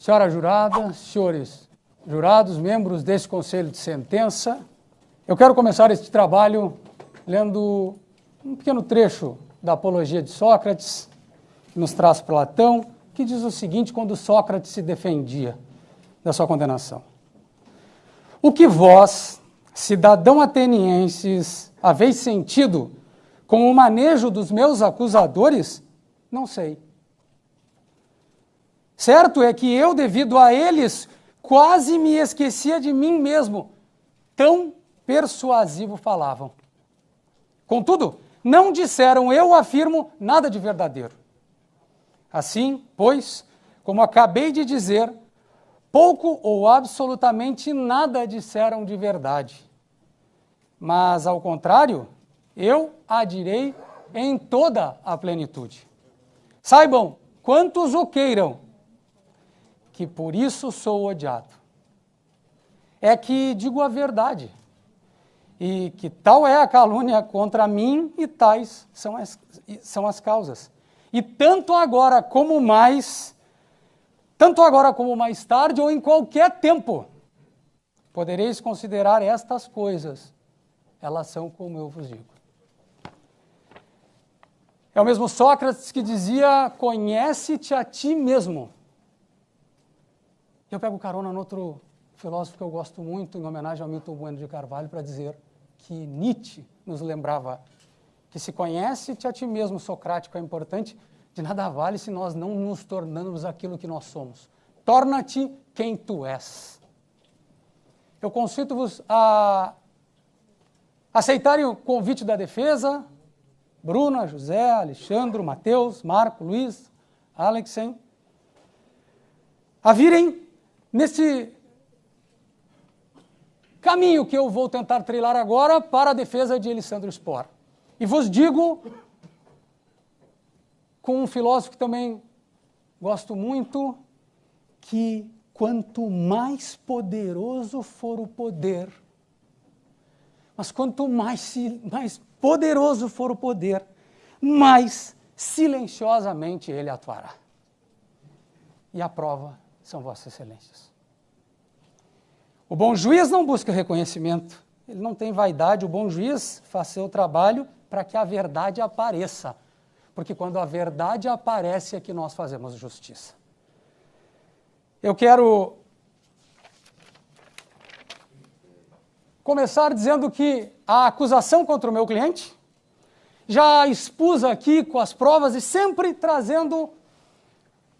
Senhora jurada, senhores jurados, membros desse Conselho de Sentença, eu quero começar este trabalho lendo um pequeno trecho da Apologia de Sócrates, que nos traz Platão, que diz o seguinte quando Sócrates se defendia da sua condenação. O que vós, cidadão atenienses, haveis sentido com o manejo dos meus acusadores, não sei. Certo é que eu, devido a eles, quase me esquecia de mim mesmo, tão persuasivo falavam. Contudo, não disseram, eu afirmo, nada de verdadeiro. Assim, pois, como acabei de dizer, pouco ou absolutamente nada disseram de verdade. Mas, ao contrário, eu a direi em toda a plenitude. Saibam, quantos o queiram, que por isso sou odiado. É que digo a verdade, e que tal é a calúnia contra mim, e tais são as causas. E tanto agora como mais tarde ou em qualquer tempo, podereis considerar estas coisas, elas são como eu vos digo. É o mesmo Sócrates que dizia, conhece-te a ti mesmo. Eu pego carona no outro filósofo que eu gosto muito, em homenagem ao Milton Bueno de Carvalho, para dizer que Nietzsche nos lembrava que se conhece-te a ti mesmo, socrático, é importante, de nada vale se nós não nos tornarmos aquilo que nós somos. Torna-te quem tu és. Eu convido-vos a aceitarem o convite da defesa, Bruna, José, Alexandre, Mateus, Marco, Luiz, Alexen, a virem nesse caminho que eu vou tentar trilhar agora para a defesa de Elisandro Spor. E vos digo, com um filósofo que também gosto muito, que quanto mais poderoso for o poder, mas quanto mais poderoso for o poder, mais silenciosamente ele atuará. E a prova são vossas excelências. O bom juiz não busca reconhecimento, ele não tem vaidade, o bom juiz faz seu trabalho para que a verdade apareça, porque quando a verdade aparece é que nós fazemos justiça. Eu quero começar dizendo que a acusação contra o meu cliente, já expus aqui com as provas e sempre trazendo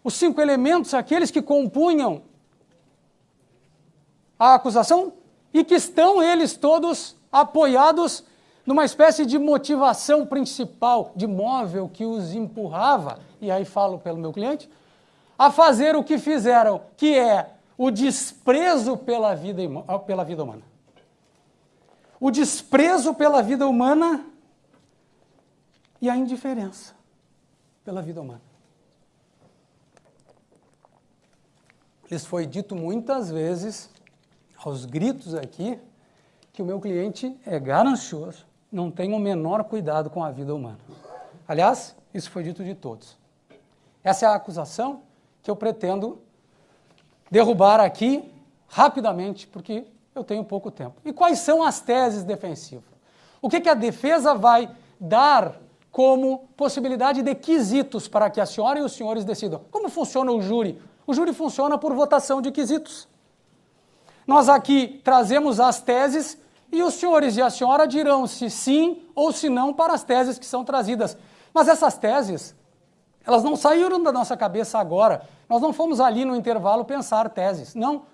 os 5 elementos, aqueles que compunham a acusação e que estão eles todos apoiados numa espécie de motivação principal, de móvel que os empurrava, e aí falo pelo meu cliente, a fazer o que fizeram, que é o desprezo pela vida humana. O desprezo pela vida humana e a indiferença pela vida humana. Lhes foi dito muitas vezes, aos gritos aqui, que o meu cliente é ganancioso, não tem o menor cuidado com a vida humana. Aliás, isso foi dito de todos. Essa é a acusação que eu pretendo derrubar aqui rapidamente, porque eu tenho pouco tempo. E quais são as teses defensivas? O que a defesa vai dar como possibilidade de quesitos para que a senhora e os senhores decidam? Como funciona o júri? O júri funciona por votação de quesitos. Nós aqui trazemos as teses e os senhores e a senhora dirão se sim ou se não para as teses que são trazidas. Mas essas teses, elas não saíram da nossa cabeça agora. Nós não fomos ali no intervalo pensar teses, não.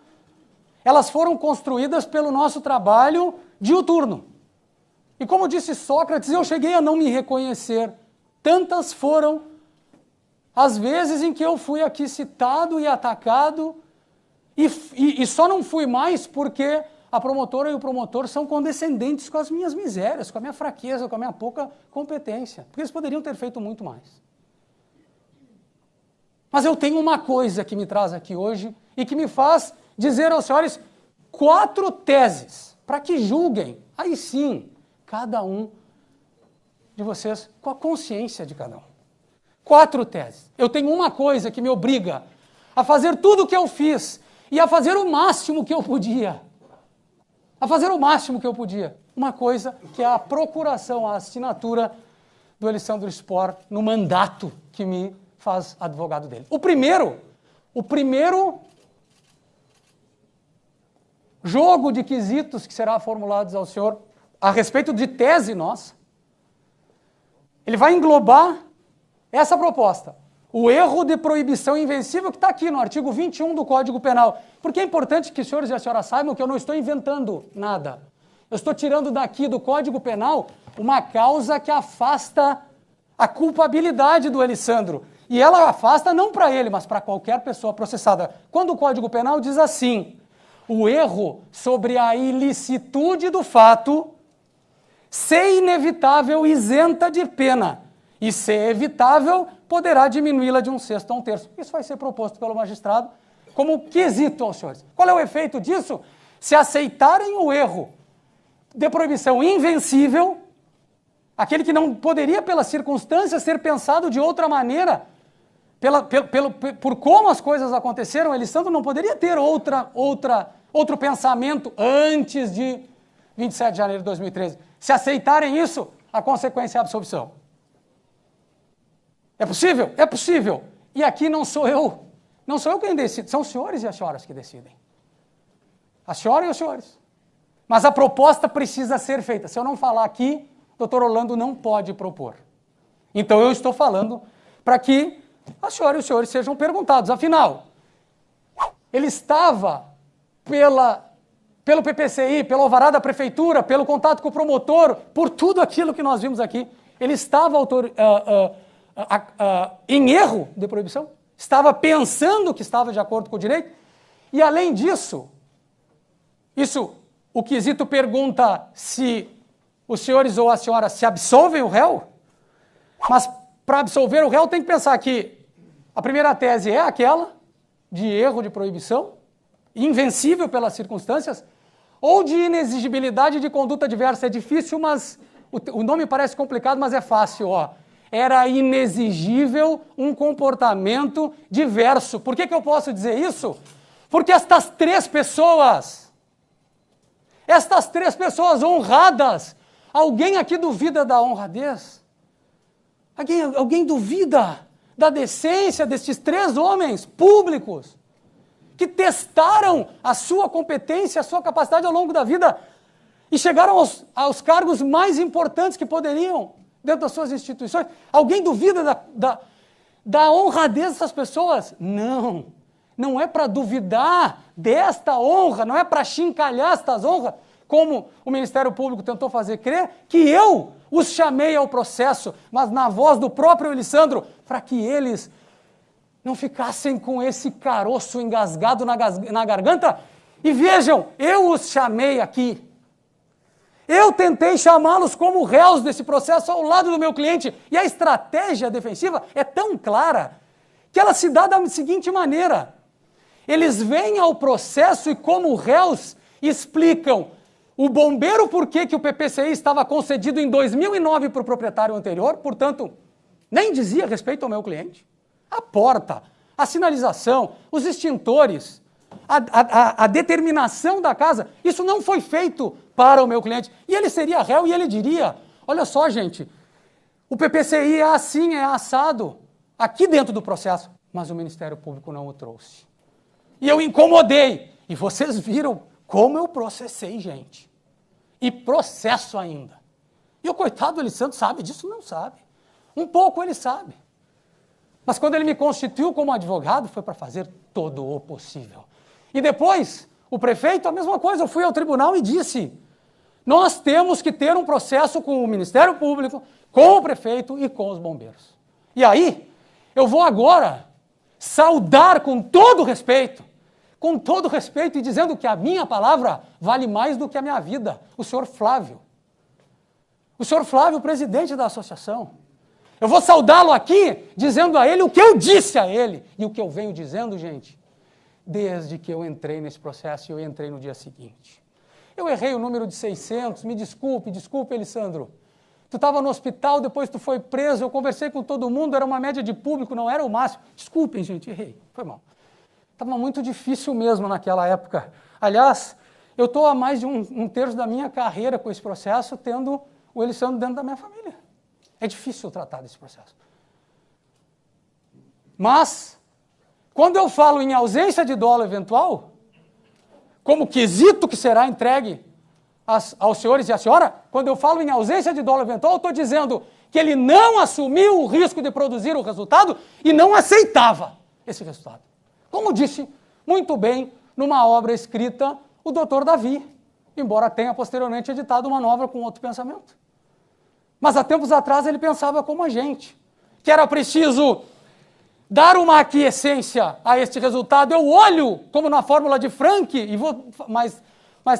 Elas foram construídas pelo nosso trabalho diuturno. E como disse Sócrates, eu cheguei a não me reconhecer. Tantas foram as vezes em que eu fui aqui citado e atacado, e só não fui mais porque a promotora e o promotor são condescendentes com as minhas misérias, com a minha fraqueza, com a minha pouca competência, porque eles poderiam ter feito muito mais. Mas eu tenho uma coisa que me traz aqui hoje e que me faz dizer aos senhores 4 teses, para que julguem, aí sim, cada um de vocês com a consciência de cada um. 4 teses. Eu tenho uma coisa que me obriga a fazer tudo o que eu fiz e a fazer o máximo que eu podia. A fazer o máximo que eu podia. Uma coisa que é a procuração, a assinatura do Elisandro Spohr no mandato que me faz advogado dele. O primeiro jogo de quesitos que será formulado ao senhor a respeito de tese nossa, ele vai englobar essa proposta. O erro de proibição invencível que está aqui no artigo 21 do Código Penal. Porque é importante que os senhores e as senhoras saibam que eu não estou inventando nada. Eu estou tirando daqui do Código Penal uma causa que afasta a culpabilidade do Elisandro. E ela afasta não para ele, mas para qualquer pessoa processada. Quando o Código Penal diz assim, o erro sobre a ilicitude do fato, ser inevitável isenta de pena, e ser evitável poderá diminuí-la de 1/6 a 1/3. Isso vai ser proposto pelo magistrado como quesito aos senhores. Qual é o efeito disso? Se aceitarem o erro de proibição invencível, aquele que não poderia, pelas circunstâncias, ser pensado de outra maneira, por como as coisas aconteceram, Elisandro não poderia ter outro pensamento antes de 27 de janeiro de 2013. Se aceitarem isso, a consequência é a absolvição. É possível? É possível. E aqui não sou eu quem decide, são os senhores e as senhoras que decidem. A senhora e os senhores. Mas a proposta precisa ser feita. Se eu não falar aqui, o doutor Orlando não pode propor. Então eu estou falando para que a senhora e os senhores sejam perguntados. Afinal, ele estava pelo PPCI, pelo alvará da prefeitura, pelo contato com o promotor, por tudo aquilo que nós vimos aqui, ele estava em erro de proibição? Estava pensando que estava de acordo com o direito? E além disso, o quesito pergunta se os senhores ou as senhoras se absolvem o réu, mas para absolver o réu tem que pensar que a primeira tese é aquela de erro de proibição, invencível pelas circunstâncias, ou de inexigibilidade de conduta diversa. É difícil, mas o nome parece complicado, mas é fácil, ó. Era inexigível um comportamento diverso. Por que eu posso dizer isso? Porque estas três pessoas honradas, alguém aqui duvida da honradez? Alguém duvida da decência destes três homens públicos que testaram a sua competência, a sua capacidade ao longo da vida e chegaram aos cargos mais importantes que poderiam dentro das suas instituições? Alguém duvida da honradez dessas pessoas? Não é para duvidar desta honra, não é para chincalhar estas honras, como o Ministério Público tentou fazer crer, que eu os chamei ao processo, mas na voz do próprio Elisandro, para que eles não ficassem com esse caroço engasgado na garganta. E vejam, eu os chamei aqui. Eu tentei chamá-los como réus desse processo ao lado do meu cliente. E a estratégia defensiva é tão clara que ela se dá da seguinte maneira. Eles vêm ao processo e, como réus, explicam o bombeiro por que o PPCI estava concedido em 2009 para o proprietário anterior, portanto, nem dizia respeito ao meu cliente. A porta, a sinalização, os extintores, a determinação da casa, isso não foi feito para o meu cliente. E ele seria réu e ele diria, olha só, gente, o PPCI é assim, é assado, aqui dentro do processo, mas o Ministério Público não o trouxe. E eu incomodei. E vocês viram como eu processei gente. E processo ainda. E o coitado do Elisandro sabe disso? Não sabe. Um pouco ele sabe. Mas quando ele me constituiu como advogado, foi para fazer todo o possível. E depois, o prefeito, a mesma coisa, eu fui ao tribunal e disse, nós temos que ter um processo com o Ministério Público, com o prefeito e com os bombeiros. E aí, eu vou agora saudar com todo respeito e dizendo que a minha palavra vale mais do que a minha vida, o senhor Flávio. O senhor Flávio, presidente da associação. Eu vou saudá-lo aqui, dizendo a ele o que eu disse a ele. E o que eu venho dizendo, gente, desde que eu entrei nesse processo, e eu entrei no dia seguinte. Eu errei o número de 600, me desculpe, Elisandro. Tu estava no hospital, depois tu foi preso, eu conversei com todo mundo, era uma média de público, não era o máximo. Desculpem, gente, errei, foi mal. Estava muito difícil mesmo naquela época. Aliás, eu estou há mais de um terço da minha carreira com esse processo, tendo o Elisandro dentro da minha família. É difícil tratar desse processo. Mas, quando eu falo em ausência de dolo eventual, como quesito que será entregue aos senhores e à senhora, quando eu falo em ausência de dolo eventual, eu estou dizendo que ele não assumiu o risco de produzir o resultado e não aceitava esse resultado. Como disse muito bem numa obra escrita o Dr. Davi, embora tenha posteriormente editado uma nova com outro pensamento. Mas há tempos atrás ele pensava como a gente, que era preciso dar uma aquiescência a este resultado. Eu olho, como na fórmula de Frank, e vou mais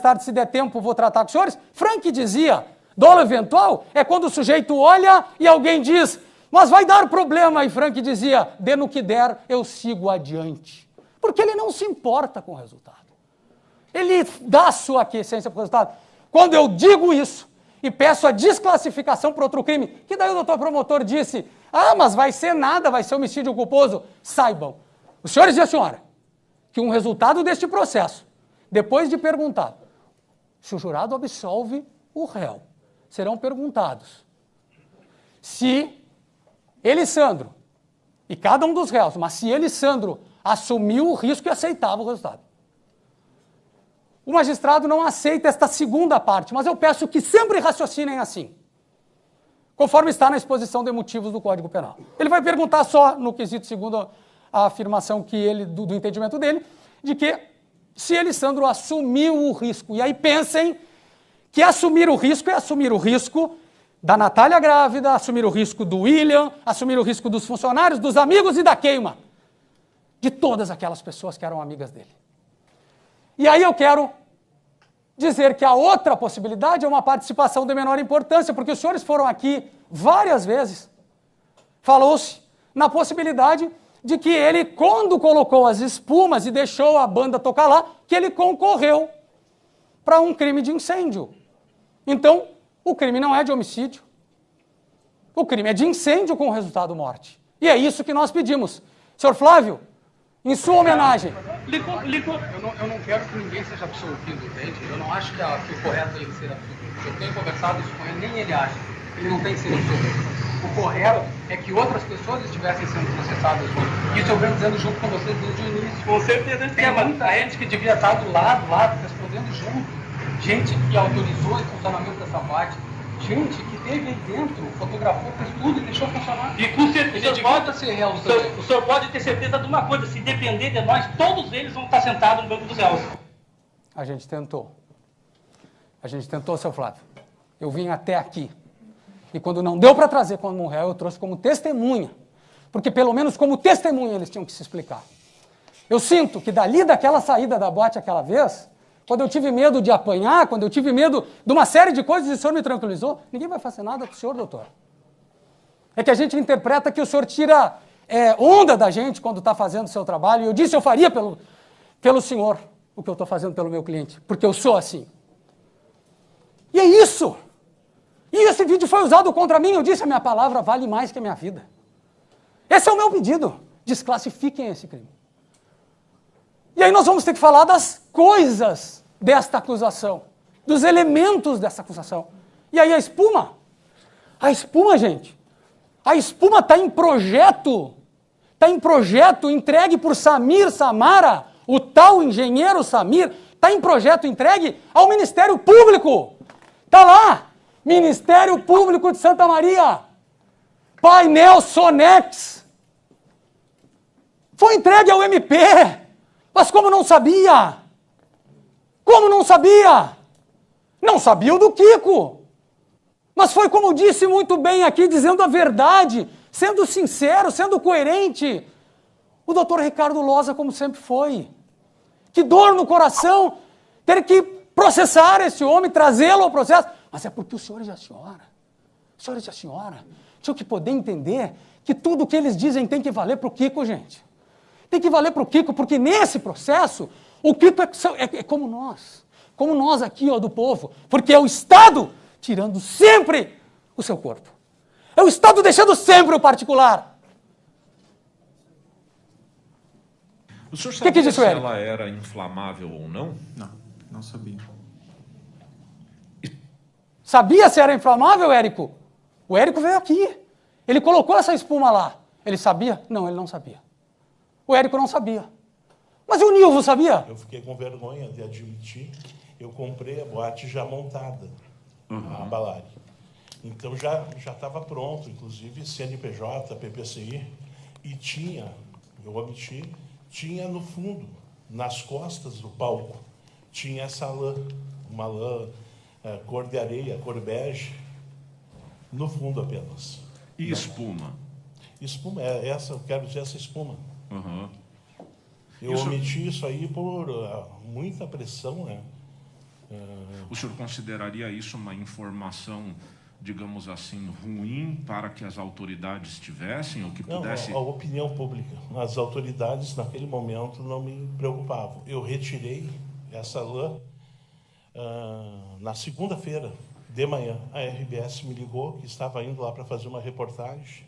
tarde, se der tempo, vou tratar com os senhores. Frank dizia, dolo eventual é quando o sujeito olha e alguém diz, mas vai dar problema. E Frank dizia, dê no que der, eu sigo adiante. Porque ele não se importa com o resultado. Ele dá a sua aquiescência para o resultado. Quando eu digo isso e peço a desclassificação para outro crime, que daí o doutor promotor disse, mas vai ser nada, vai ser homicídio culposo. Saibam, os senhores e a senhora, que um resultado deste processo, depois de perguntado se o jurado absolve o réu, serão perguntados se Elisandro, e cada um dos réus, mas se Elisandro assumiu o risco e aceitava o resultado. O magistrado não aceita esta segunda parte, mas eu peço que sempre raciocinem assim, conforme está na exposição de motivos do Código Penal. Ele vai perguntar só no quesito segundo a afirmação que ele, do entendimento dele, de que se Elisandro assumiu o risco. E aí pensem que assumir o risco é assumir o risco da Natália grávida, assumir o risco do William, assumir o risco dos funcionários, dos amigos e da queima. De todas aquelas pessoas que eram amigas dele. E aí eu quero dizer que a outra possibilidade é uma participação de menor importância, porque os senhores foram aqui várias vezes, falou-se na possibilidade de que ele, quando colocou as espumas e deixou a banda tocar lá, que ele concorreu para um crime de incêndio. Então, o crime não é de homicídio, o crime é de incêndio com resultado morte. E é isso que nós pedimos. Senhor Flávio, em sua homenagem. Eu não quero que ninguém seja absolvido, entende? Eu não acho que o correto é ele ser absolvido. Eu tenho conversado isso com ele, nem ele acha. Ele não tem que ser absolvido. O correto é que outras pessoas estivessem sendo processadas junto. Isso eu venho dizendo junto com vocês desde o início. Com certeza. Tem muita gente que devia estar do lado, respondendo junto. Gente que autorizou o funcionamento dessa parte. Gente que teve aí dentro, fotografou, fez tudo e deixou funcionar. E com certeza, o senhor pode ter certeza de uma coisa, se depender de nós, todos eles vão estar sentados no banco dos réus. A gente tentou, seu Flávio. Eu vim até aqui. E quando não deu para trazer como réu, eu trouxe como testemunha. Porque pelo menos como testemunha eles tinham que se explicar. Eu sinto que dali daquela saída da boate aquela vez, quando eu tive medo de apanhar, quando eu tive medo de uma série de coisas e o senhor me tranquilizou, ninguém vai fazer nada com o senhor, doutor. É que a gente interpreta que o senhor tira onda da gente quando está fazendo o seu trabalho. E eu disse, eu faria pelo senhor o que eu estou fazendo pelo meu cliente, porque eu sou assim. E é isso. E esse vídeo foi usado contra mim. Eu disse, a minha palavra vale mais que a minha vida. Esse é o meu pedido. Desclassifiquem esse crime. E aí nós vamos ter que falar das coisas desta acusação, dos elementos dessa acusação. E aí a espuma, gente, a espuma está em projeto entregue por Samir Samara, o tal engenheiro Samir, está em projeto entregue ao Ministério Público. Está lá, Ministério Público de Santa Maria, painel Sonex, foi entregue ao MP. Mas como não sabia? Como não sabia? Não sabia o do Kiko. Mas foi como disse muito bem aqui, dizendo a verdade, sendo sincero, sendo coerente. O doutor Ricardo Loza, como sempre foi. Que dor no coração ter que processar esse homem, trazê-lo ao processo. Mas é porque os senhores e a senhora tinham que poder entender que tudo o que eles dizem tem que valer para o Kiko, gente. Tem que valer para o Kiko, porque nesse processo, o Kiko é como nós aqui, ó, do povo, porque é o Estado tirando sempre o seu corpo. É o Estado deixando sempre o particular. O senhor sabia que disse se o Érico? ela era inflamável ou não? Não, não sabia. Sabia se era inflamável, Érico? O Érico veio aqui. Ele colocou essa espuma lá. Ele sabia? Não, ele não sabia. O Érico não sabia. Mas o Nilvo sabia? Eu fiquei com vergonha de admitir. Eu comprei a boate já montada, a Balari. Então já estava pronto, inclusive CNPJ, PPCI, e tinha, eu omiti, tinha no fundo, nas costas do palco, tinha essa lã, uma lã cor de areia, cor bege, no fundo apenas. E espuma? Espuma, essa, eu quero dizer essa espuma. Uhum. Eu omiti isso aí por muita pressão, né? O senhor consideraria isso uma informação, digamos assim, ruim para que as autoridades tivessem, ou que pudesse... Não, a opinião pública. As autoridades, naquele momento, não me preocupavam. Eu retirei essa lã na segunda-feira, de manhã. A RBS me ligou, que estava indo lá para fazer uma reportagem.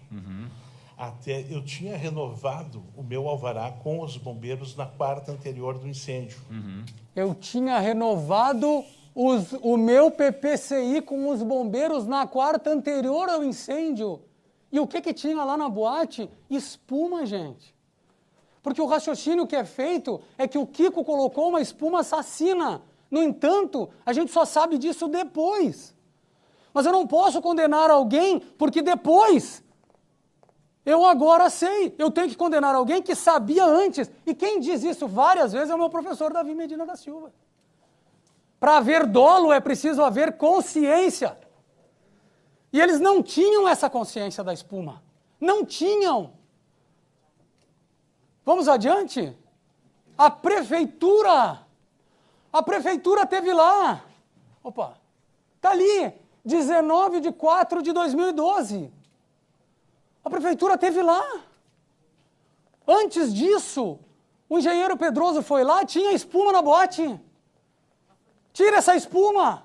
Até eu tinha renovado o meu alvará com os bombeiros na quarta anterior do incêndio. Eu tinha renovado o meu PPCI com os bombeiros na quarta anterior ao incêndio. E o que tinha lá na boate? Espuma, gente. Porque o raciocínio que é feito é que o Kiko colocou uma espuma assassina. No entanto, a gente só sabe disso depois. Mas eu não posso condenar alguém porque depois eu agora sei. Eu tenho que condenar alguém que sabia antes. E quem diz isso várias vezes é o meu professor Davi Medina da Silva. Para haver dolo é preciso haver consciência. E eles não tinham essa consciência da espuma. Não tinham. Vamos adiante? A prefeitura teve lá. Opa, está ali, 19/4/2012. A prefeitura teve lá. Antes disso, o engenheiro Pedroso foi lá, tinha espuma na boate. Tira essa espuma.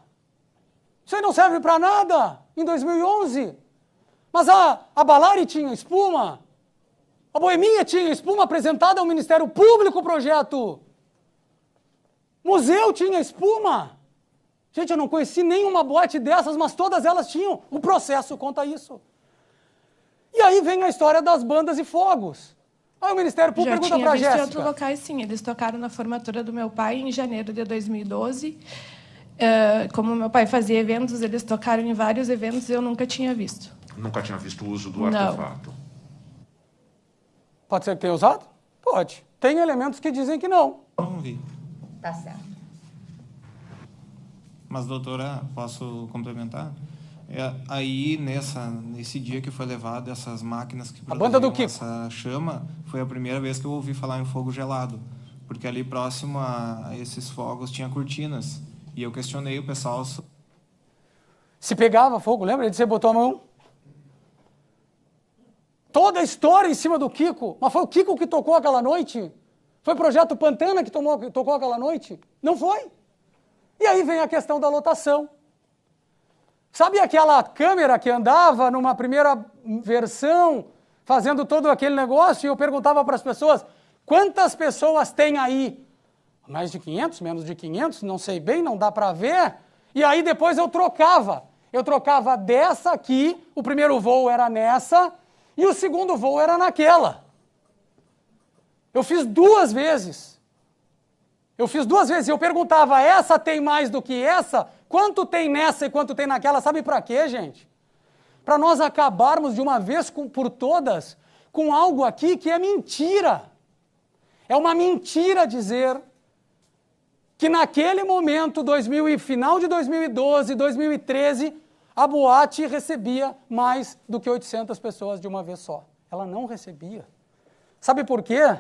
Isso aí não serve para nada em 2011. Mas a Balari tinha espuma. A Boemia tinha espuma apresentada ao Ministério Público o projeto. Museu tinha espuma. Gente, eu não conheci nenhuma boate dessas, mas todas elas tinham. O processo conta isso. E aí vem a história das bandas e fogos. Aí o Ministério Público pergunta para a Jéssica. Já tinha visto em outros locais, sim. Eles tocaram na formatura do meu pai em janeiro de 2012. Como meu pai fazia eventos, eles tocaram em vários eventos e eu nunca tinha visto. Nunca tinha visto o uso do Não. artefato? Pode ser que tenha usado? Pode. Tem elementos que dizem que não. Não vi. Tá certo. Mas, doutora, posso complementar? Aí, nesse dia que foi levado essas máquinas que banda do produziam Kiko. essa chama, foi a primeira vez que eu ouvi falar em fogo gelado. Porque ali próximo a esses fogos tinha cortinas. E eu questionei o pessoal... Se pegava fogo, lembra? Você botou a mão. Toda a história em cima do Kiko. Mas foi o Kiko que tocou aquela noite? Foi o Projeto Pantana que tocou aquela noite? Não foi. E aí vem a questão da lotação. Sabe aquela câmera que andava numa primeira versão, fazendo todo aquele negócio, e eu perguntava para as pessoas, quantas pessoas tem aí? Mais de 500, menos de 500, não sei bem, não dá para ver. E aí depois eu trocava. Eu trocava dessa aqui, o primeiro voo era nessa, e o segundo voo era naquela. Eu fiz 2 vezes. E eu perguntava, essa tem mais do que essa? Quanto tem nessa e quanto tem naquela? Sabe para quê, gente? Para nós acabarmos de uma vez por todas com algo aqui que é mentira. É uma mentira dizer que naquele momento, final de 2012, 2013, a boate recebia mais do que 800 pessoas de uma vez só. Ela não recebia. Sabe por quê?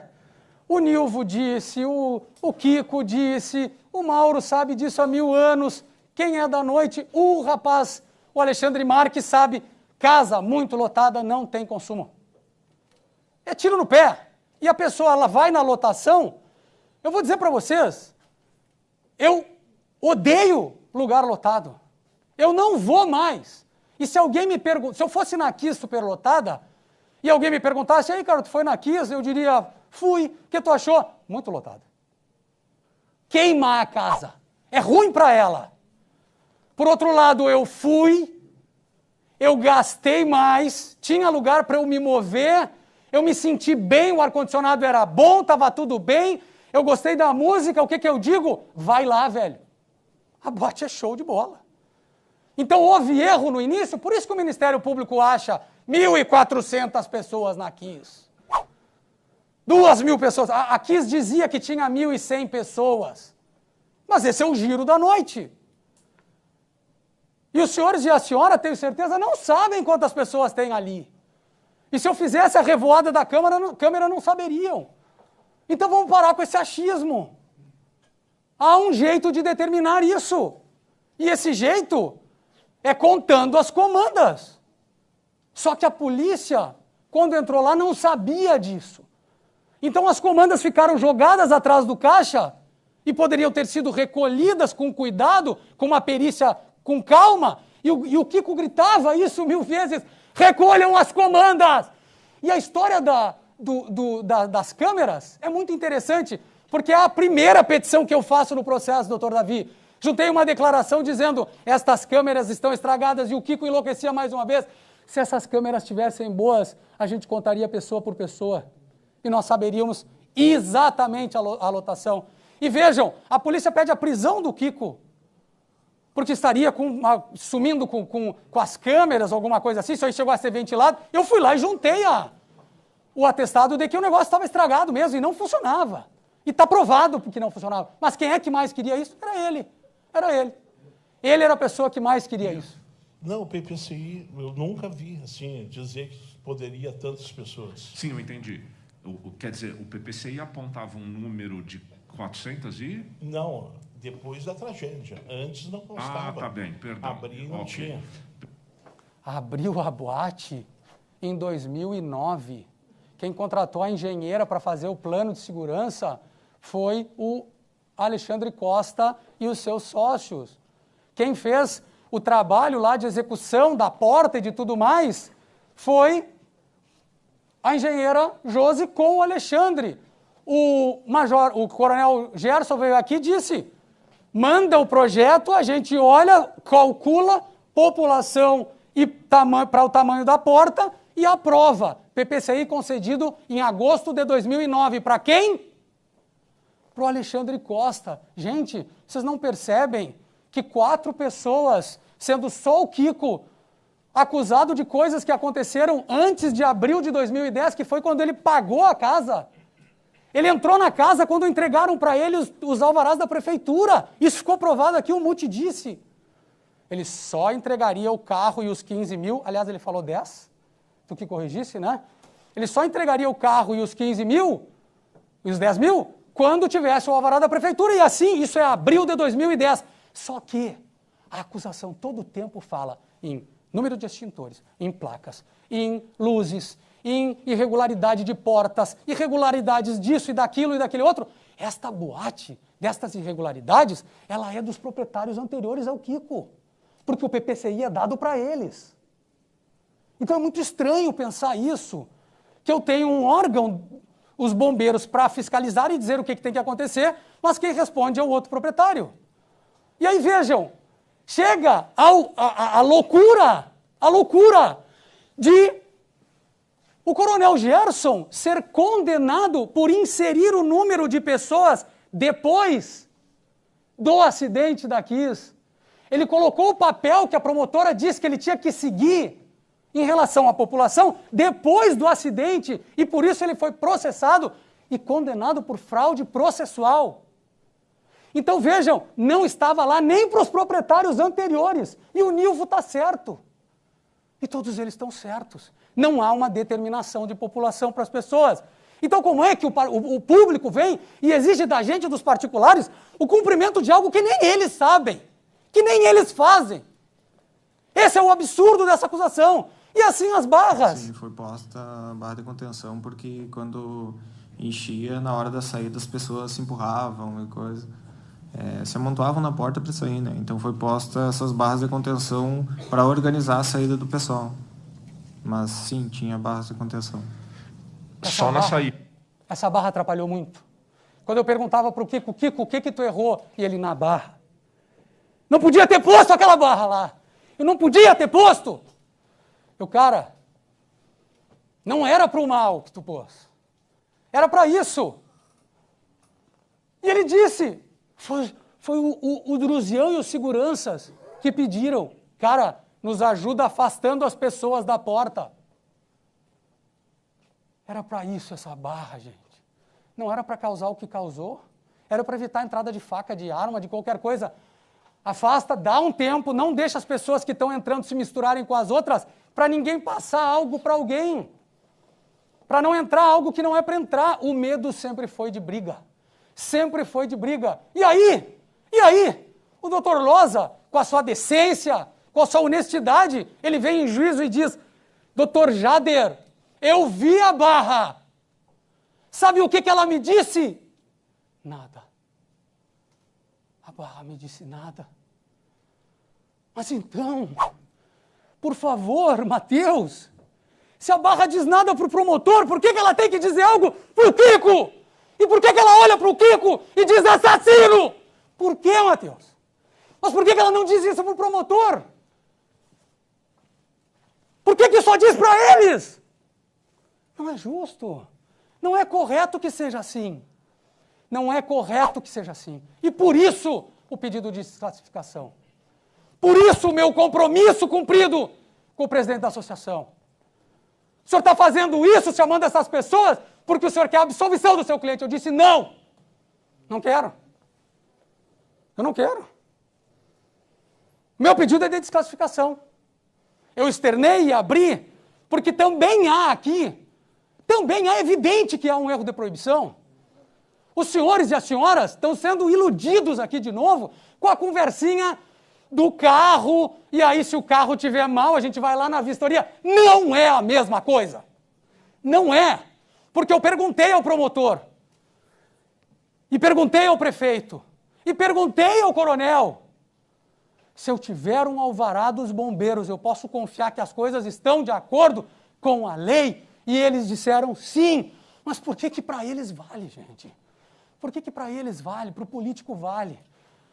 O Nilvo disse, o Kiko disse, o Mauro sabe disso há 1000 anos. Quem é da noite? O rapaz, o Alexandre Marques sabe, casa muito lotada não tem consumo. É tiro no pé. E a pessoa ela vai na lotação, eu vou dizer para vocês, eu odeio lugar lotado. Eu não vou mais. E se alguém me pergunta, se eu fosse na Kiss superlotada, e alguém me perguntasse, aí cara, tu foi na Kiss? Eu diria, Fui. O que tu achou? Muito lotado. Queimar a casa. É ruim para ela. Por outro lado, eu fui, eu gastei mais, tinha lugar para eu me mover, eu me senti bem, o ar-condicionado era bom, estava tudo bem, eu gostei da música, o que eu digo? Vai lá, velho. A boate é show de bola. Então houve erro no início, por isso que o Ministério Público acha 1.400 pessoas na Kiss. 2.000 pessoas. A Kiss dizia que tinha 1.100 pessoas. Mas esse é o giro da noite. E os senhores e a senhora, tenho certeza, não sabem quantas pessoas tem ali. E se eu fizesse a revoada da câmera não saberiam. Então vamos parar com esse achismo. Há um jeito de determinar isso. E esse jeito é contando as comandas. Só que a polícia, quando entrou lá, não sabia disso. Então as comandas ficaram jogadas atrás do caixa e poderiam ter sido recolhidas com cuidado, com uma perícia com calma. E o Kiko gritava isso 1000 vezes: recolham as comandas! E a história das câmeras é muito interessante, porque é a primeira petição que eu faço no processo, doutor Davi. Juntei uma declaração dizendo: estas câmeras estão estragadas, e o Kiko enlouquecia mais uma vez. Se essas câmeras estivessem boas, a gente contaria pessoa por pessoa. E nós saberíamos exatamente a lotação. E vejam, a polícia pede a prisão do Kiko, porque estaria sumindo com as câmeras, alguma coisa assim, isso aí chegou a ser ventilado. Eu fui lá e juntei o atestado de que o negócio estava estragado mesmo e não funcionava. E está provado que não funcionava. Mas quem é que mais queria isso? Era ele. Era ele. Ele era a pessoa que mais queria isso. Não, o PPCI, eu nunca vi assim, dizer que poderia tantas pessoas. Sim, eu entendi. Quer dizer, o PPCI apontava um número de 400 e... Não, depois da tragédia. Antes não constava. Ah, tá bem, perdão. Abril não tinha. Abriu a boate em 2009. Quem contratou a engenheira para fazer o plano de segurança foi o Alexandre Costa e os seus sócios. Quem fez o trabalho lá de execução da porta e de tudo mais foi a engenheira Josi com o Alexandre. O coronel Gerson veio aqui e disse: manda o projeto, a gente olha, calcula população e para o tamanho da porta e aprova. PPCI concedido em agosto de 2009. Para quem? Para o Alexandre Costa. Gente, vocês não percebem que 4 pessoas, sendo só o Kiko, acusado de coisas que aconteceram antes de abril de 2010, que foi quando ele pagou a casa. Ele entrou na casa quando entregaram para ele os alvarás da prefeitura. Isso ficou provado aqui, o Muti disse. Ele só entregaria o carro e os 15 mil, aliás, ele falou 10, tu que corrigisse, né? Ele só entregaria o carro e os 15 mil, e os 10 mil, quando tivesse o alvará da prefeitura. E assim, isso é abril de 2010. Só que a acusação todo o tempo fala em número de extintores, em placas, em luzes, em irregularidade de portas, irregularidades disso e daquilo e daquele outro. Esta boate, destas irregularidades, ela é dos proprietários anteriores ao Kiko, porque o PPCI é dado para eles. Então é muito estranho pensar isso, que eu tenho um órgão, os bombeiros, para fiscalizar e dizer o que tem que acontecer, mas quem responde é o outro proprietário. E aí vejam, chega a loucura de o coronel Gerson ser condenado por inserir o número de pessoas depois do acidente da Kiss. Ele colocou o papel que a promotora disse que ele tinha que seguir em relação à população depois do acidente, e por isso ele foi processado e condenado por fraude processual. Então vejam, não estava lá nem para os proprietários anteriores, e o Nilvo está certo. E todos eles estão certos. Não há uma determinação de população para as pessoas. Então como é que o público vem e exige da gente, dos particulares, o cumprimento de algo que nem eles sabem, que nem eles fazem? Esse é o absurdo dessa acusação. E assim as barras. Sim, foi posta a barra de contenção porque quando enchia, na hora da saída, as pessoas se empurravam e coisa. Se amontoavam na porta para sair, né? Então foi posta essas barras de contenção para organizar a saída do pessoal. Mas sim, tinha barras de contenção. Só na saída. essa barra atrapalhou muito. Quando eu perguntava para o Kiko, o que tu errou? E ele, na barra. Não podia ter posto aquela barra lá. Eu não podia ter posto. Cara, não era para o mal que tu pôs. Era para isso. E ele disse, foi o Druzião e os seguranças que pediram, cara, nos ajuda afastando as pessoas da porta. Era para isso essa barra, gente. Não era para causar o que causou. Era para evitar a entrada de faca, de arma, de qualquer coisa. Afasta, dá um tempo, não deixa as pessoas que estão entrando se misturarem com as outras, para ninguém passar algo para alguém. Para não entrar algo que não é para entrar. O medo sempre foi de briga. Sempre foi de briga. E aí? O doutor Loza, com a sua decência, com a sua honestidade, ele vem em juízo e diz, doutor Jader, eu vi a barra. Sabe o que ela me disse? Nada. A barra me disse nada. Mas então, por favor, Matheus, se a barra diz nada para o promotor, por que ela tem que dizer algo para o Kiko? E por que ela olha para o Kiko e diz assassino? Por que, Matheus? Mas por que ela não diz isso para o promotor? Por que só diz para eles? Não é justo. Não é correto que seja assim. Não é correto que seja assim. E por isso o pedido de desclassificação. Por isso o meu compromisso cumprido com o presidente da associação. O senhor está fazendo isso, chamando essas pessoas, porque o senhor quer a absolvição do seu cliente. Eu disse, não. Não quero. Eu não quero. Meu pedido é de desclassificação. Eu externei e abri, porque também há aqui, é evidente que há um erro de proibição. Os senhores e as senhoras estão sendo iludidos aqui de novo com a conversinha do carro, e aí se o carro tiver mal, a gente vai lá na vistoria. Não é a mesma coisa. Não é. Porque eu perguntei ao promotor, e perguntei ao prefeito, e perguntei ao coronel, se eu tiver um alvará dos bombeiros, eu posso confiar que as coisas estão de acordo com a lei? E eles disseram sim. Mas por que para eles vale, gente? Por que para eles vale? Para o político vale.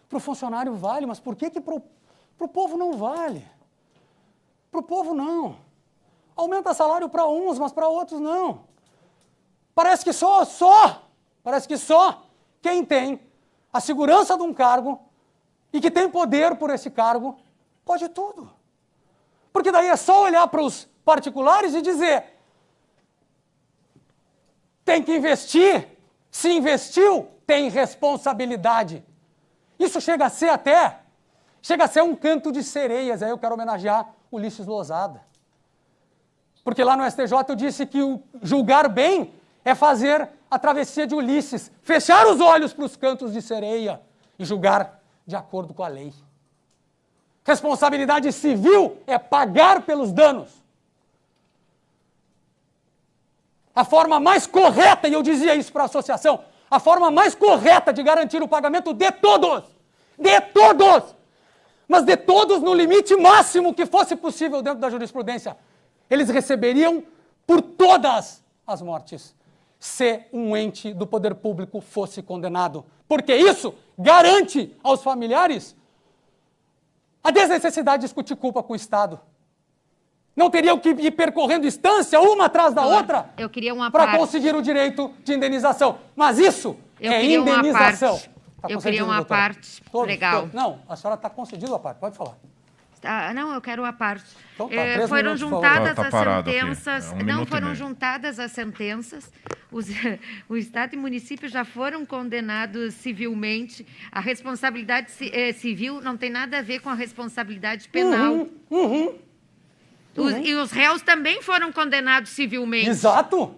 Para o funcionário vale, mas por que para o povo não vale? Para o povo não. Aumenta salário para uns, mas para outros não. Parece que parece que só quem tem a segurança de um cargo e que tem poder por esse cargo pode tudo. Porque daí é só olhar para os particulares e dizer, tem que investir, se investiu, tem responsabilidade. Isso chega a ser um canto de sereias. Aí eu quero homenagear o Ulisses Losada. Porque lá no STJ eu disse que o julgar bem é fazer a travessia de Ulisses, fechar os olhos para os cantos de sereia e julgar de acordo com a lei. Responsabilidade civil é pagar pelos danos. A forma mais correta, e eu dizia isso para a associação, a forma mais correta de garantir o pagamento de todos, mas de todos no limite máximo que fosse possível dentro da jurisprudência, eles receberiam por todas as mortes, se um ente do poder público fosse condenado. Porque isso garante aos familiares a desnecessidade de discutir culpa com o Estado. Não teriam que ir percorrendo instância, uma atrás da outra, para conseguir o direito de indenização. Mas isso é indenização. Eu queria uma parte legal. Não, a senhora está concedido a parte, pode falar. Não, eu quero a parte. Então, foram juntadas as sentenças. Não foram juntadas as sentenças. O Estado e município já foram condenados civilmente. A responsabilidade civil não tem nada a ver com a responsabilidade penal. E os réus também foram condenados civilmente. Exato.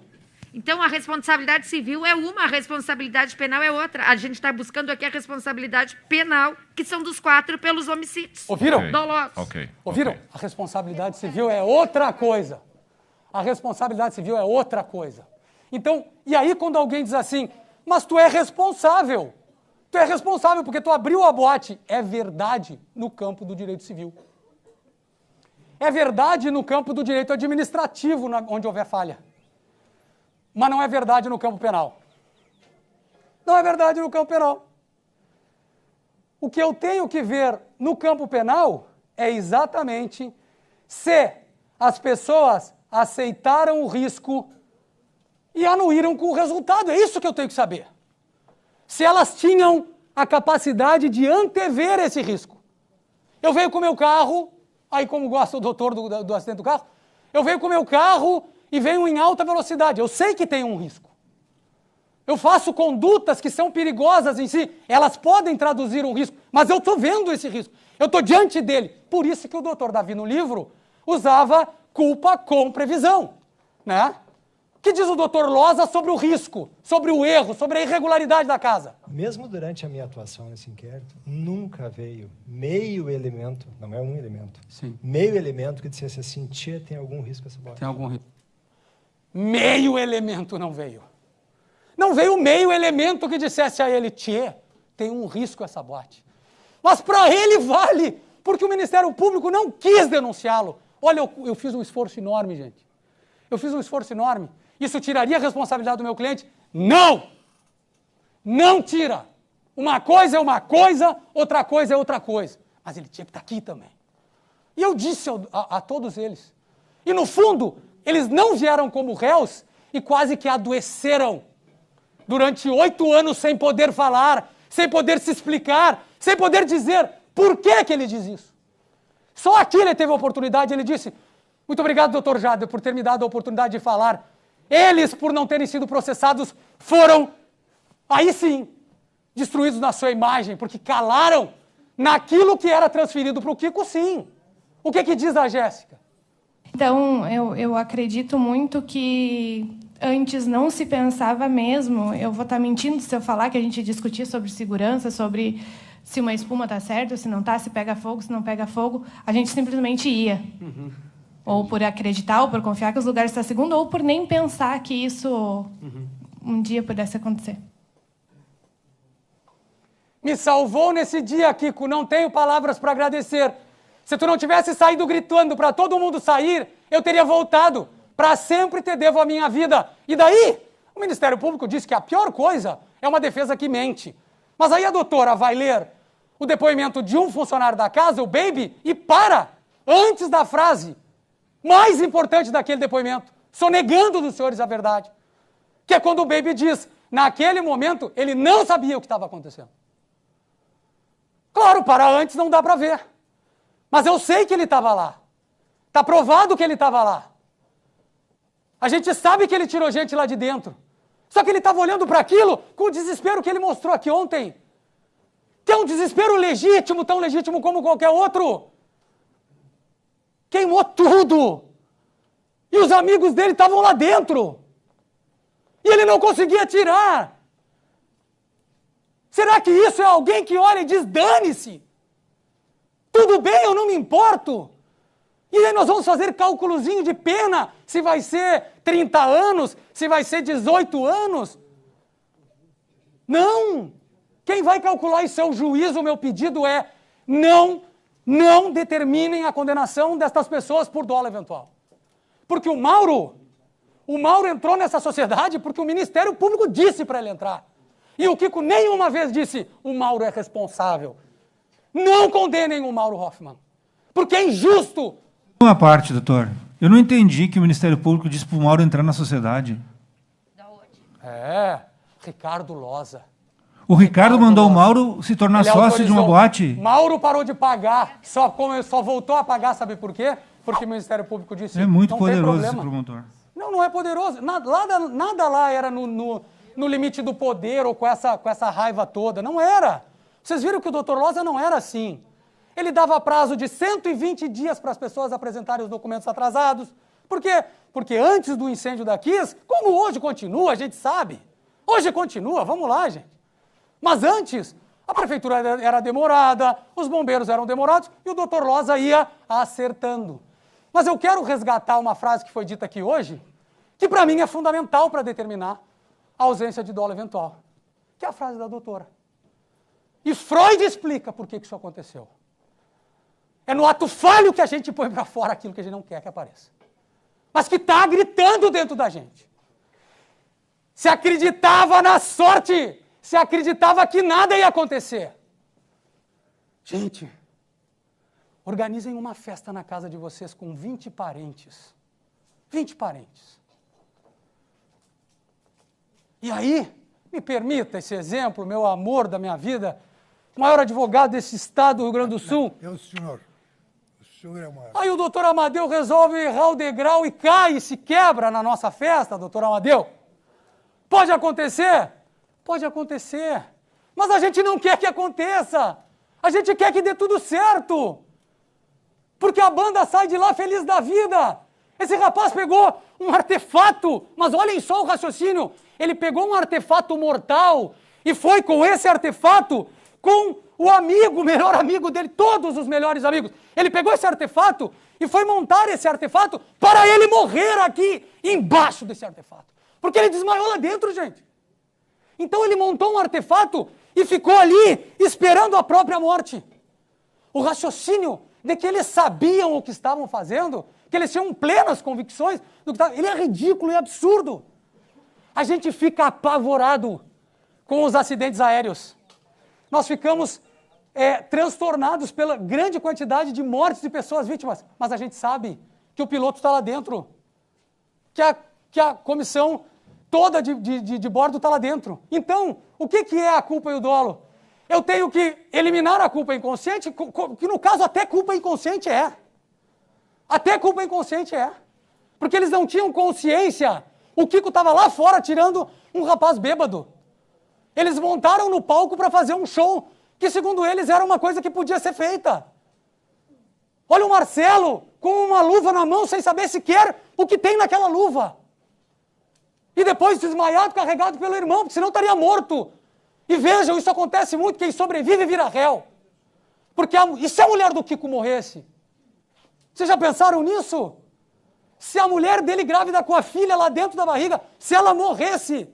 Então, a responsabilidade civil é uma, a responsabilidade penal é outra. A gente está buscando aqui a responsabilidade penal, que são dos 4 pelos homicídios. Ouviram? Dolosos. Ouviram? A responsabilidade civil é outra coisa. A responsabilidade civil é outra coisa. Então, e aí quando alguém diz assim, mas tu é responsável. Tu é responsável porque tu abriu a boate. É verdade no campo do direito civil. É verdade no campo do direito administrativo, onde houver falha. mas não é verdade no campo penal. Não é verdade no campo penal. O que eu tenho que ver no campo penal é exatamente se as pessoas aceitaram o risco e anuíram com o resultado. É isso que eu tenho que saber. Se elas tinham a capacidade de antever esse risco. Eu venho com o meu carro, aí como gosta o doutor do acidente do carro, eu venho com o meu carro e venho em alta velocidade. Eu sei que tem um risco. Eu faço condutas que são perigosas em si, elas podem traduzir um risco, mas eu estou vendo esse risco, eu estou diante dele. Por isso que o doutor Davi, no livro, usava culpa com previsão. Né? O que diz o doutor Loza sobre o risco, sobre o erro, sobre a irregularidade da casa? Mesmo durante a minha atuação nesse inquérito, nunca veio meio elemento, não é um elemento, sim, meio elemento que dissesse assim, tia, tem algum risco essa bote? Tem algum risco. Meio elemento não veio. Não veio meio elemento que dissesse a ele, tchê, tem um risco essa bote. Mas para ele vale, porque o Ministério Público não quis denunciá-lo. Olha, eu fiz um esforço enorme, gente. Eu fiz um esforço enorme. Isso tiraria a responsabilidade do meu cliente? Não! Não tira. Uma coisa é uma coisa, outra coisa é outra coisa. Mas ele tinha que estar aqui também. E eu disse a todos eles. E no fundo, eles não vieram como réus e quase que adoeceram durante 8 anos sem poder falar, sem poder se explicar, sem poder dizer por que ele diz isso. Só aqui ele teve a oportunidade, ele disse, muito obrigado, doutor Jader, por ter me dado a oportunidade de falar. Eles, por não terem sido processados, foram, aí sim, destruídos na sua imagem, porque calaram naquilo que era transferido para o Kiko, sim. O que diz a Jéssica? Então, eu acredito muito que antes não se pensava mesmo, eu vou estar mentindo se eu falar que a gente discutia sobre segurança, sobre se uma espuma está certa, se não está, se pega fogo, se não pega fogo, a gente simplesmente ia. Uhum. Ou por acreditar, ou por confiar que os lugares estão seguros, ou por nem pensar que isso um dia pudesse acontecer. Me salvou nesse dia, Kiko, não tenho palavras para agradecer. Se tu não tivesse saído gritando para todo mundo sair, eu teria voltado. Para sempre te devo a minha vida. E daí, o Ministério Público diz que a pior coisa é uma defesa que mente. Mas aí a doutora vai ler o depoimento de um funcionário da casa, o Baby, e para antes da frase mais importante daquele depoimento, sonegando dos senhores a verdade. Que é quando o Baby diz, naquele momento, ele não sabia o que estava acontecendo. Claro, para antes não dá para ver. Mas eu sei que ele estava lá. Está provado que ele estava lá. A gente sabe que ele tirou gente lá de dentro. Só que ele estava olhando para aquilo com o desespero que ele mostrou aqui ontem. Que é um desespero legítimo, tão legítimo como qualquer outro. Queimou tudo. E os amigos dele estavam lá dentro. E ele não conseguia tirar. Será que isso é alguém que olha e diz, dane-se? Tudo bem, eu não me importo. E aí nós vamos fazer cálculozinho de pena, se vai ser 30 anos, se vai ser 18 anos. Não! Quem vai calcular isso é o juiz, o meu pedido é não determinem a condenação destas pessoas por dolo eventual. Porque o Mauro entrou nessa sociedade porque o Ministério Público disse para ele entrar. E o Kiko nenhuma vez disse, o Mauro é responsável. Não condenem o Mauro Hoffman, porque é injusto. Uma parte, doutor. Eu não entendi que o Ministério Público disse para o Mauro entrar na sociedade. Ricardo Loza. O Ricardo mandou o Mauro se tornar sócio de uma boate? Mauro parou de pagar, só voltou a pagar, sabe por quê? Porque o Ministério Público disse, é muito não poderoso tem esse promotor. Não é poderoso. Nada lá era no limite do poder ou com essa raiva toda. Não era. Vocês viram que o doutor Loza não era assim. Ele dava prazo de 120 dias para as pessoas apresentarem os documentos atrasados. Por quê? Porque antes do incêndio da Kiss, como hoje continua, a gente sabe. Hoje continua, vamos lá, gente. Mas antes, a prefeitura era demorada, os bombeiros eram demorados e o doutor Loza ia acertando. Mas eu quero resgatar uma frase que foi dita aqui hoje, que para mim é fundamental para determinar a ausência de dolo eventual, que é a frase da doutora. E Freud explica por que isso aconteceu. É no ato falho que a gente põe para fora aquilo que a gente não quer que apareça. Mas que está gritando dentro da gente. se acreditava na sorte, se acreditava que nada ia acontecer. Gente, organizem uma festa na casa de vocês com 20 parentes. 20 parentes. E aí, me permita esse exemplo, meu amor da minha vida, o maior advogado desse estado do Rio Grande do Sul. É o senhor. O senhor é o maior. Aí o doutor Amadeu resolve errar o degrau e cai e se quebra na nossa festa, doutor Amadeu. Pode acontecer? Pode acontecer. Mas a gente não quer que aconteça. A gente quer que dê tudo certo. Porque a banda sai de lá feliz da vida. Esse rapaz pegou um artefato, mas olhem só o raciocínio. Ele pegou um artefato mortal e foi com esse artefato, com o amigo, o melhor amigo dele, todos os melhores amigos. Ele pegou esse artefato e foi montar esse artefato para ele morrer aqui, embaixo desse artefato. Porque ele desmaiou lá dentro, gente. Então ele montou um artefato e ficou ali esperando a própria morte. O raciocínio de que eles sabiam o que estavam fazendo, que eles tinham plenas convicções do que estavam... Ele é ridículo e absurdo. A gente fica apavorado com os acidentes aéreos. Nós ficamos transtornados pela grande quantidade de mortes de pessoas vítimas, mas a gente sabe que o piloto está lá dentro, que a comissão toda de bordo está lá dentro. Então, o que é a culpa e o dolo? Eu tenho que eliminar a culpa inconsciente, que no caso até culpa inconsciente é. Até culpa inconsciente é. Porque eles não tinham consciência. O Kiko estava lá fora tirando um rapaz bêbado. Eles montaram no palco para fazer um show que, segundo eles, era uma coisa que podia ser feita. Olha o Marcelo com uma luva na mão sem saber sequer o que tem naquela luva. E depois desmaiado, carregado pelo irmão, porque senão estaria morto. E vejam, isso acontece muito, quem sobrevive vira réu. Porque e se a mulher do Kiko morresse? Vocês já pensaram nisso? Se a mulher dele grávida com a filha lá dentro da barriga, se ela morresse,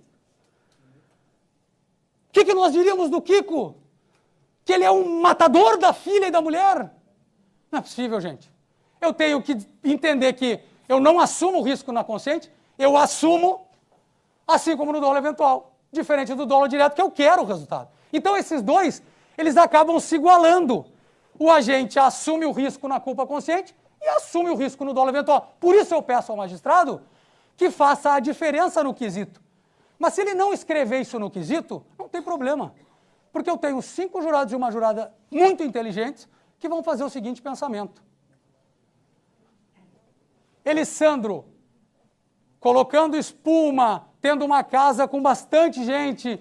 o que nós diríamos do Kiko? Que ele é um matador da filha e da mulher? Não é possível, gente. Eu tenho que entender que eu não assumo o risco na consciente, eu assumo, assim como no dolo eventual, diferente do dolo direto, que eu quero o resultado. Então esses dois, eles acabam se igualando. O agente assume o risco na culpa consciente e assume o risco no dolo eventual. Por isso eu peço ao magistrado que faça a diferença no quesito. Mas se ele não escrever isso no quesito, não tem problema. Porque eu tenho 5 jurados e uma jurada muito inteligentes que vão fazer o seguinte pensamento. Elisandro, colocando espuma, tendo uma casa com bastante gente,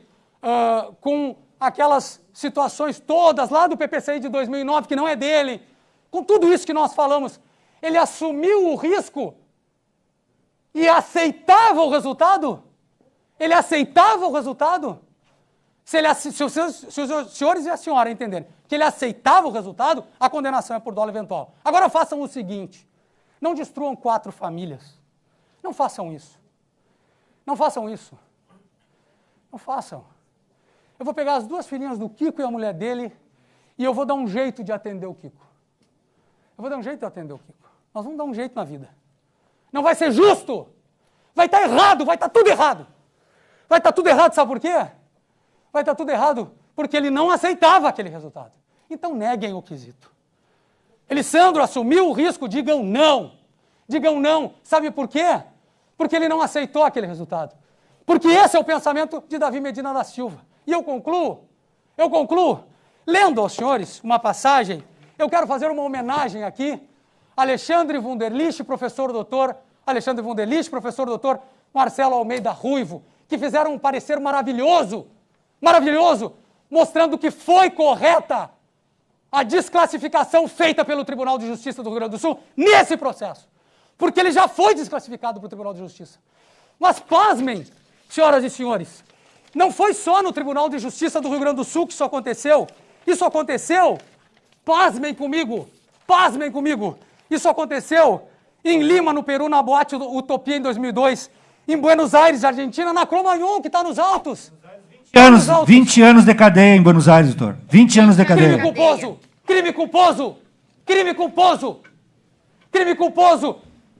com aquelas situações todas lá do PPCI de 2009, que não é dele, com tudo isso que nós falamos, ele assumiu o risco e aceitava o resultado? Ele aceitava o resultado? Se os senhores e a senhora entenderem que ele aceitava o resultado, a condenação é por dolo eventual. Agora façam o seguinte, não destruam 4 famílias. Não façam isso. Não façam isso. Não façam. Eu vou pegar as 2 filhinhas do Kiko e a mulher dele e eu vou dar um jeito de atender o Kiko. Eu vou dar um jeito de atender o Kiko. Nós vamos dar um jeito na vida. Não vai ser justo. Vai estar errado, vai estar tudo errado. Vai estar tudo errado, sabe por quê? Vai estar tudo errado porque ele não aceitava aquele resultado. Então neguem o quesito. Elisandro assumiu o risco, digam não. Digam não. Sabe por quê? Porque ele não aceitou aquele resultado. Porque esse é o pensamento de Davi Medina da Silva. E eu concluo, lendo aos senhores uma passagem, eu quero fazer uma homenagem aqui a Alexandre Wunderlich, professor doutor Marcelo Almeida Ruivo, que fizeram um parecer maravilhoso, mostrando que foi correta a desclassificação feita pelo Tribunal de Justiça do Rio Grande do Sul nesse processo. Porque ele já foi desclassificado pelo Tribunal de Justiça. Mas pasmem, senhoras e senhores, não foi só no Tribunal de Justiça do Rio Grande do Sul que isso aconteceu. Isso aconteceu, pasmem comigo, isso aconteceu em Lima, no Peru, na boate Utopia em 2002, em Buenos Aires, Argentina, na Cromagnon, que está nos autos. 20 anos de cadeia em Buenos Aires, doutor. 20 anos de cadeia. Crime culposo.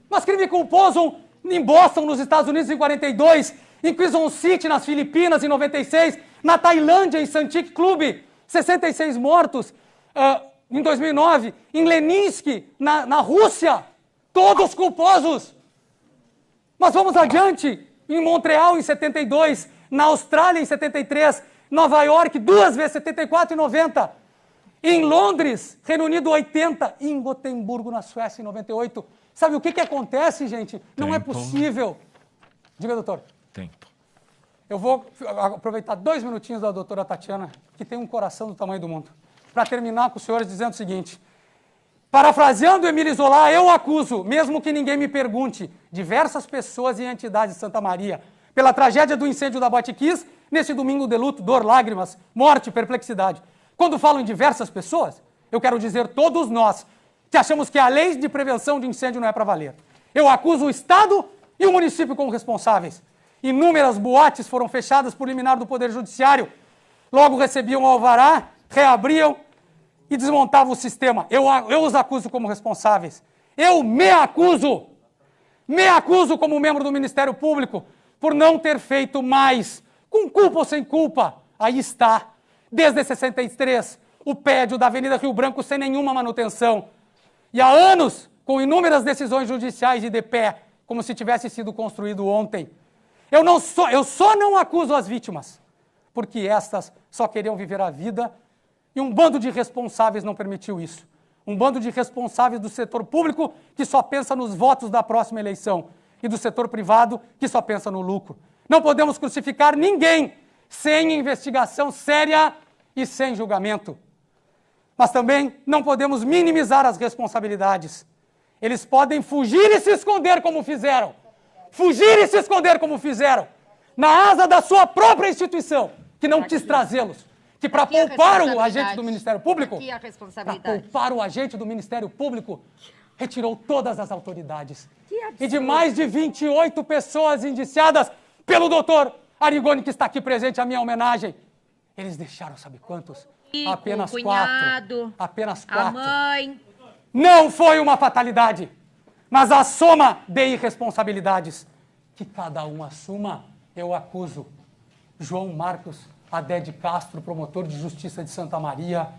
Mas crime culposo em Boston, nos Estados Unidos, em 42, em Quezon City, nas Filipinas, em 96, na Tailândia, em Santik Clube, 66 mortos, em 2009, em Leninsk, na Rússia, todos culposos. Mas vamos adiante, em Montreal, em 72, na Austrália, em 73, Nova York, 2 vezes, 74 e 90, em Londres, Reino Unido, 80, e em Gotemburgo, na Suécia, em 98. Sabe o que acontece, gente? Não é possível. Diga, doutor. Tempo. Eu vou aproveitar 2 minutinhos da doutora Tatiana, que tem um coração do tamanho do mundo, para terminar com os senhores dizendo o seguinte. Parafraseando Emílio Zola, eu acuso, mesmo que ninguém me pergunte, diversas pessoas e entidades de Santa Maria, pela tragédia do incêndio da Botiquis, nesse domingo de luto, dor, lágrimas, morte, perplexidade. Quando falo em diversas pessoas, eu quero dizer todos nós, que achamos que a lei de prevenção de incêndio não é para valer. Eu acuso o Estado e o município como responsáveis. Inúmeras boates foram fechadas por liminar do Poder Judiciário. Logo recebiam o alvará, reabriam e desmontavam o sistema. Eu os acuso como responsáveis. Eu me acuso como membro do Ministério Público por não ter feito mais, com culpa ou sem culpa. Aí está, desde 63, o prédio da Avenida Rio Branco sem nenhuma manutenção. E há anos, com inúmeras decisões judiciais e de pé, como se tivesse sido construído ontem. Eu só não acuso as vítimas, porque estas só queriam viver a vida e um bando de responsáveis não permitiu isso. Um bando de responsáveis do setor público que só pensa nos votos da próxima eleição e do setor privado que só pensa no lucro. Não podemos crucificar ninguém sem investigação séria e sem julgamento. Mas também não podemos minimizar as responsabilidades. Eles podem fugir e se esconder como fizeram. Fugir e se esconder como fizeram. Na asa da sua própria instituição, que não quis trazê-los. Que para poupar o agente do Ministério Público, retirou todas as autoridades. E de mais de 28 pessoas indiciadas pelo doutor Arrigoni, que está aqui presente à minha homenagem. Eles deixaram, sabe quantos? Apenas 4. Apenas 4. A mãe. Não foi uma fatalidade, mas a soma de irresponsabilidades. Que cada um assuma, eu acuso. João Marcos Adé Castro, promotor de justiça de Santa Maria,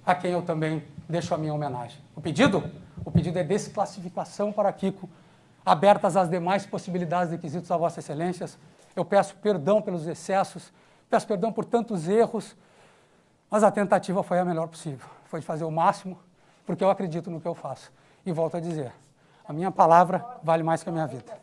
a quem eu também deixo a minha homenagem. O pedido é desclassificação para Kiko, abertas as demais possibilidades e requisitos a Vossas Excelências. Eu peço perdão pelos excessos, peço perdão por tantos erros, mas a tentativa foi a melhor possível. Foi de fazer o máximo, porque eu acredito no que eu faço. E volto a dizer, a minha palavra vale mais que a minha vida.